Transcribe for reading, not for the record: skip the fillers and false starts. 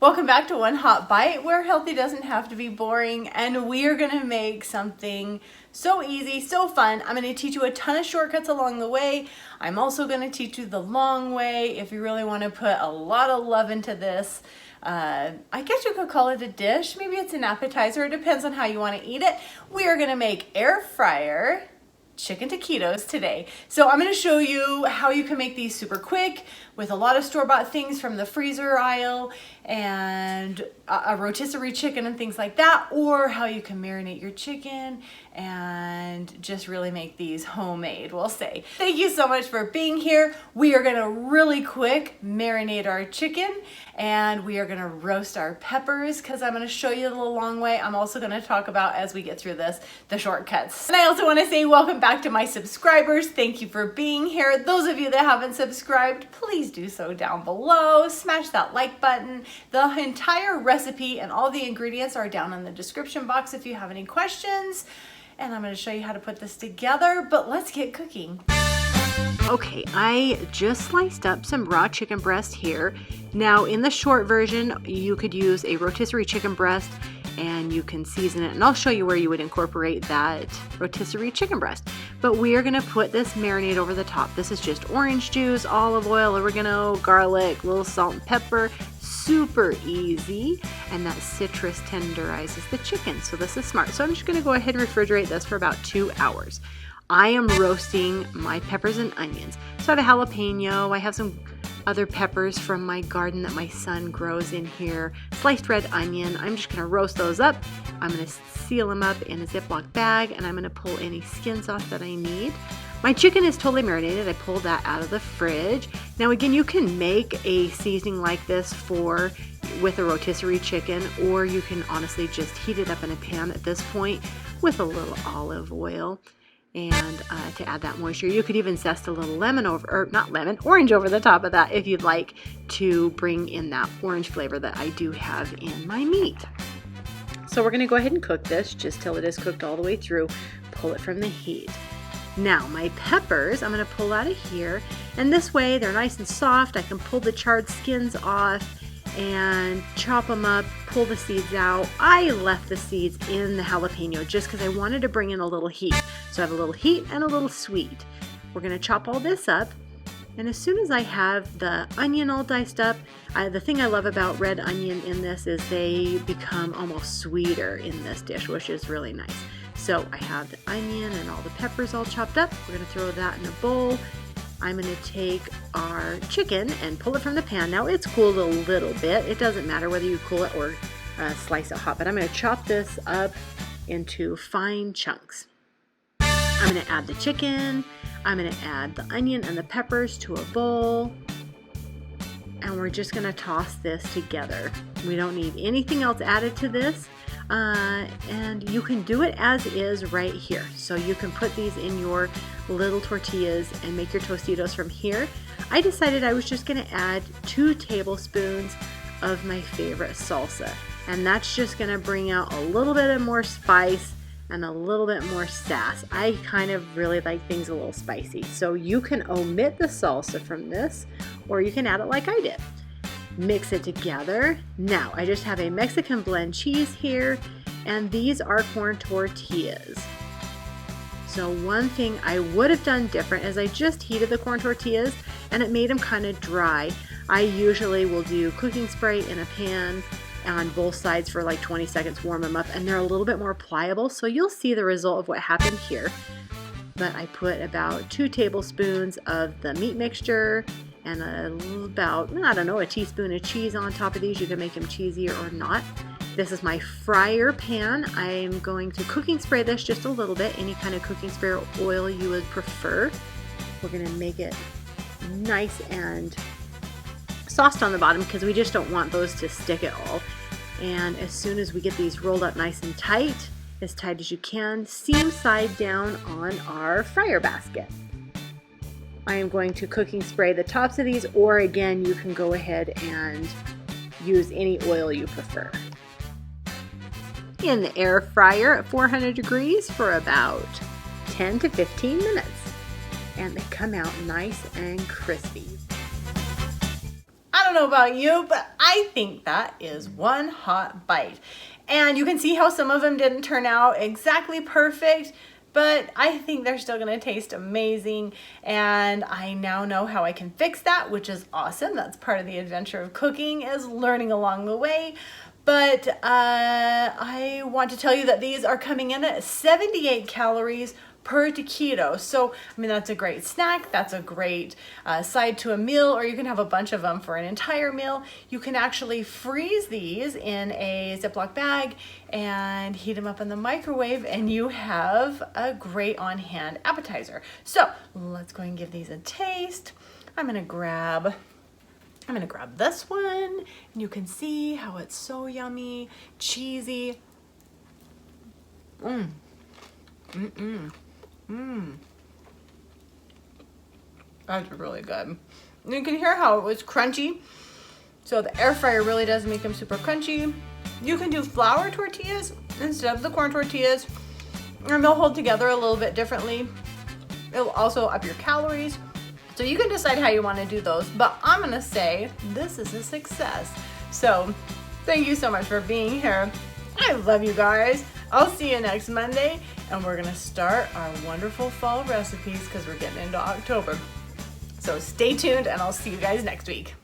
Welcome back to One Hot Bite, where healthy doesn't have to be boring, and we are going to make something so easy, so fun. I'm going to teach you a ton of shortcuts along the way. I'm also going to teach you the long way if you really want to put a lot of love into this. I guess you could call it a dish. Maybe it's an appetizer. It depends on how you want to eat it. We are going to make air fryer chicken taquitos today. So I'm going to show you how you can make these super quick with a lot of store-bought things from the freezer aisle and a rotisserie chicken and things like that, or how you can marinate your chicken and just really make these homemade, we'll say. Thank you so much for being here. We are going to really quick marinate our chicken, and we are going to roast our peppers because I'm going to show you the long way. I'm also going to talk about, as we get through this, the shortcuts. And I also want to say welcome back to my subscribers. Thank you for being here. Those of you that haven't subscribed, please do so down below. Smash that like button. The entire recipe and all the ingredients are down in the description box if you have any questions. And I'm going to show you how to put this together, but let's get cooking. Okay, I just sliced up some raw chicken breast here. Now in the short version, you could use a rotisserie chicken breast and you can season it, and I'll show you where you would incorporate that rotisserie chicken breast. But we are gonna put this marinade over the top. This is just orange juice, olive oil, oregano, garlic, a little salt and pepper. Super easy, and that citrus tenderizes the chicken, so this is smart. So I'm just gonna go ahead and refrigerate this for about 2 hours. I am roasting my peppers and onions. So I have a jalapeno, I have some other peppers from my garden that my son grows in here, sliced red onion. I'm just gonna roast those up. I'm gonna seal them up in a Ziploc bag, and I'm gonna pull any skins off that I need. My chicken is totally marinated. I pulled that out of the fridge. Now again, you can make a seasoning like this with a rotisserie chicken, or you can honestly just heat it up in a pan at this point with a little olive oil. And to add that moisture, you could even zest a little orange over the top of that if you'd like to bring in that orange flavor that I do have in my meat. So we're going to go ahead and cook this just till it is cooked all the way through. Pull it from the heat. Now my peppers, I'm going to pull out of here, and this way they're nice and soft. I can pull the charred skins off and chop them up, pull the seeds out. I left the seeds in the jalapeno just because I wanted to bring in a little heat. So I have a little heat and a little sweet. We're going to chop all this up, and as soon as I have the onion all diced up, the thing I love about red onion in this is they become almost sweeter in this dish, which is really nice. So I have the onion and all the peppers all chopped up. We're going to throw that in a bowl. I'm going to take our chicken and pull it from the pan. Now it's cooled a little bit. It doesn't matter whether you cool it or slice it hot, but I'm going to chop this up into fine chunks. I'm going to add the chicken. I'm going to add the onion and the peppers to a bowl. And we're just going to toss this together. We don't need anything else added to this. And you can do it as is right here. So you can put these in your little tortillas and make your Tostitos from here. I decided I was just going to add 2 tablespoons of my favorite salsa. And that's just going to bring out a little bit of more spice and a little bit more sass. I kind of really like things a little spicy. So you can omit the salsa from this, or you can add it like I did. Mix it together. Now I just have a Mexican blend cheese here, and these are corn tortillas. So one thing I would have done different is I just heated the corn tortillas and it made them kind of dry. I usually will do cooking spray in a pan on both sides for like 20 seconds, warm them up, and they're a little bit more pliable. So you'll see the result of what happened here. But I put about 2 tablespoons of the meat mixture and a teaspoon of cheese on top of these. You can make them cheesier or not. This is my fryer pan. I'm going to cooking spray this just a little bit, any kind of cooking spray oil you would prefer. We're going to make it nice and sauced on the bottom because we just don't want those to stick at all. And as soon as we get these rolled up nice and tight as you can, seam side down on our fryer basket. I am going to cooking spray the tops of these, or again, you can go ahead and use any oil you prefer. In the air fryer at 400 degrees for about 10 to 15 minutes. And they come out nice and crispy. I don't know about you, but I think that is one hot bite. And you can see how some of them didn't turn out exactly perfect, but I think they're still gonna taste amazing. And I now know how I can fix that, which is awesome. That's part of the adventure of cooking, is learning along the way. But I want to tell you that these are coming in at 78 calories per taquito. So, I mean, that's a great snack. That's a great side to a meal, or you can have a bunch of them for an entire meal. You can actually freeze these in a Ziploc bag and heat them up in the microwave, and you have a great on-hand appetizer. So let's go and give these a taste. I'm gonna grab this one, and you can see how it's so yummy, cheesy. That's really good. You can hear how it was crunchy. So the air fryer really does make them super crunchy. You can do flour tortillas instead of the corn tortillas, and they'll hold together a little bit differently. It'll also up your calories. So you can decide how you want to do those, but I'm gonna say this is a success. So thank you so much for being here. I love you guys. I'll see you next Monday, and we're gonna start our wonderful fall recipes because we're getting into October. So stay tuned, and I'll see you guys next week.